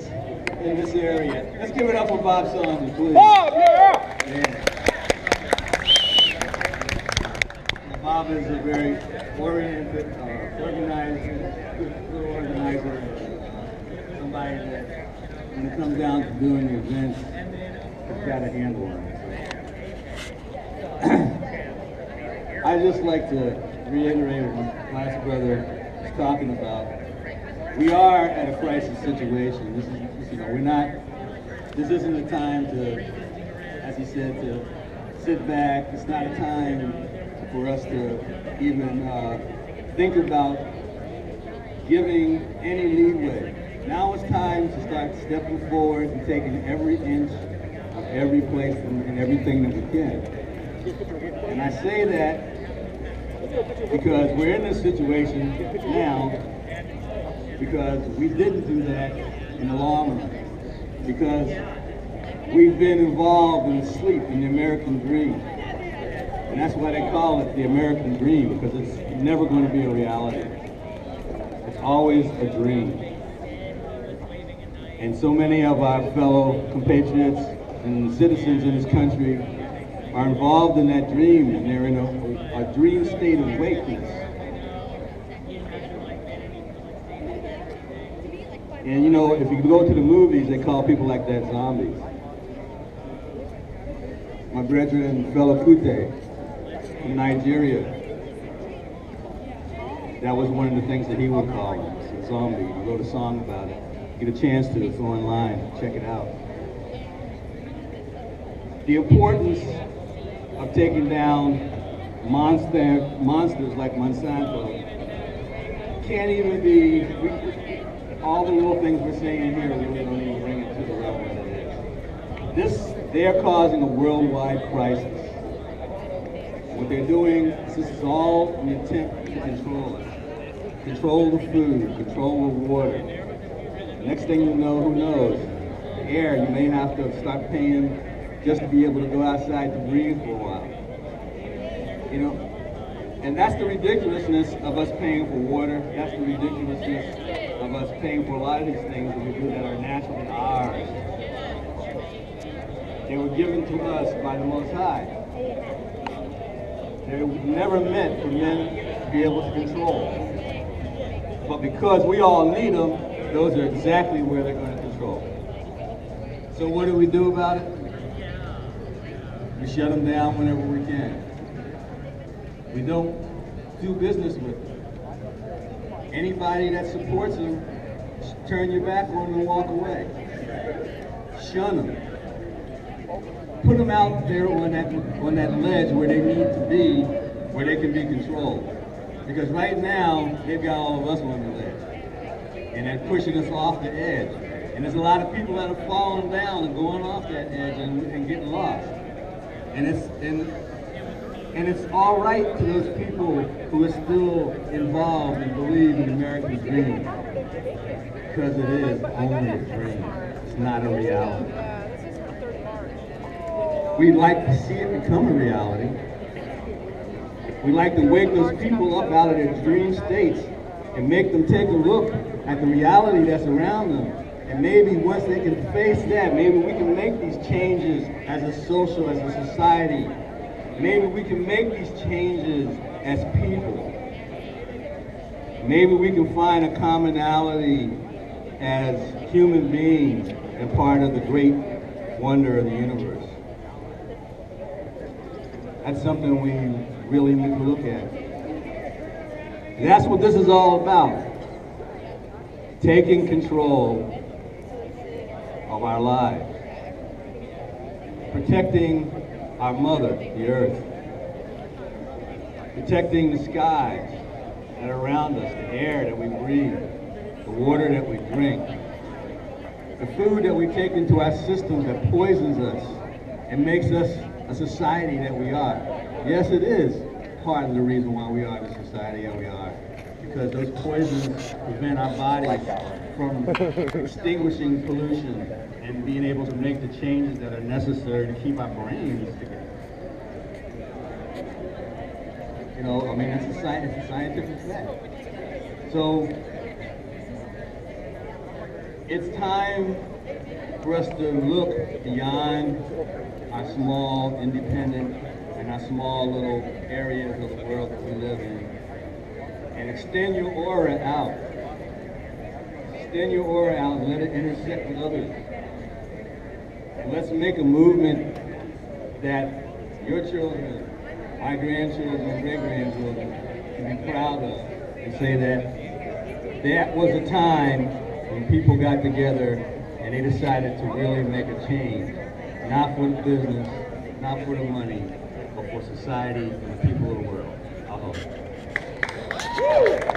in this area. Let's give it up for Bob Saunders, please. Bob, yeah! Bob is a very oriented, organizer, good organizer, somebody that, when it comes down to doing the events, has got a handle on it. I'd just like to reiterate what my last brother was talking about. We are at a crisis situation. This is, this isn't a time to, as he said, to sit back. It's not a time for us to even think about giving any leeway. Now it's time to start stepping forward and taking every inch of every place and everything that we can. And I say that because we're in this situation now because we didn't do that in the long run. Because we've been involved in sleep in the American dream. And that's why they call it the American dream, because it's never going to be a reality. It's always a dream. And so many of our fellow compatriots and citizens in this country are involved in that dream, and they're in a dream state of wakeness. And you know, if you go to the movies, they call people like that zombies. My brethren, fellow Kute, from Nigeria, that was one of the things that he would call him, a zombie. He wrote a song about it. Get a chance to, it's online, check it out. The importance of taking down monsters like Monsanto can't even be, all the little things we're saying here really don't even bring it to the level that it is. They're causing a worldwide crisis. What they're doing, this is all an attempt to control us. Control the food, control the water. Next thing you know, who knows? The air, you may have to start paying just to be able to go outside to breathe for a while. You know, and that's the ridiculousness of us paying for water. That's the ridiculousness of us paying for a lot of these things that we do that are naturally ours. They were given to us by the Most High. They were never meant for men to be able to control. But because we all need them, those are exactly where they're going to control. So what do we do about it? We shut them down whenever we can. We don't do business with them. Anybody that supports them, turn your back on them and walk away. Shun them. Put them out there on that ledge where they need to be, where they can be controlled. Because right now, they've got all of us on the ledge. And they're pushing us off the edge. And there's a lot of people that are falling down and going off that edge and getting lost. And it's all right to those people who are still involved and believe in the American dream. Because it is only a dream. It's not a reality. We'd like to see it become a reality. We'd like to wake those people up out of their dream states and make them take a look at the reality that's around them. And maybe once they can face that, maybe we can make these changes as a social, as a society. Maybe we can make these changes as people. Maybe we can find a commonality as human beings and part of the great wonder of the universe. That's something we really need to look at. And that's what this is all about. Taking control of our lives. Protecting our mother, the earth. Protecting the skies that are around us, the air that we breathe, the water that we drink, the food that we take into our system that poisons us and makes us a society that we are. Yes, it is part of the reason why we are the society that we are. Because those poisons prevent our bodies from extinguishing pollution and being able to make the changes that are necessary to keep our brains together. You know, I mean, it's a scientific fact. So, It's time for us to look beyond our small, independent, and our small little areas of the world that we live in, and extend your aura out. Extend your aura out and let it intersect with others. And let's make a movement that your children, my grandchildren, great-grandchildren can be proud of, and say that was a time when people got together and they decided to really make a change, not for the business, not for the money, but for society and the people of the world. I hope.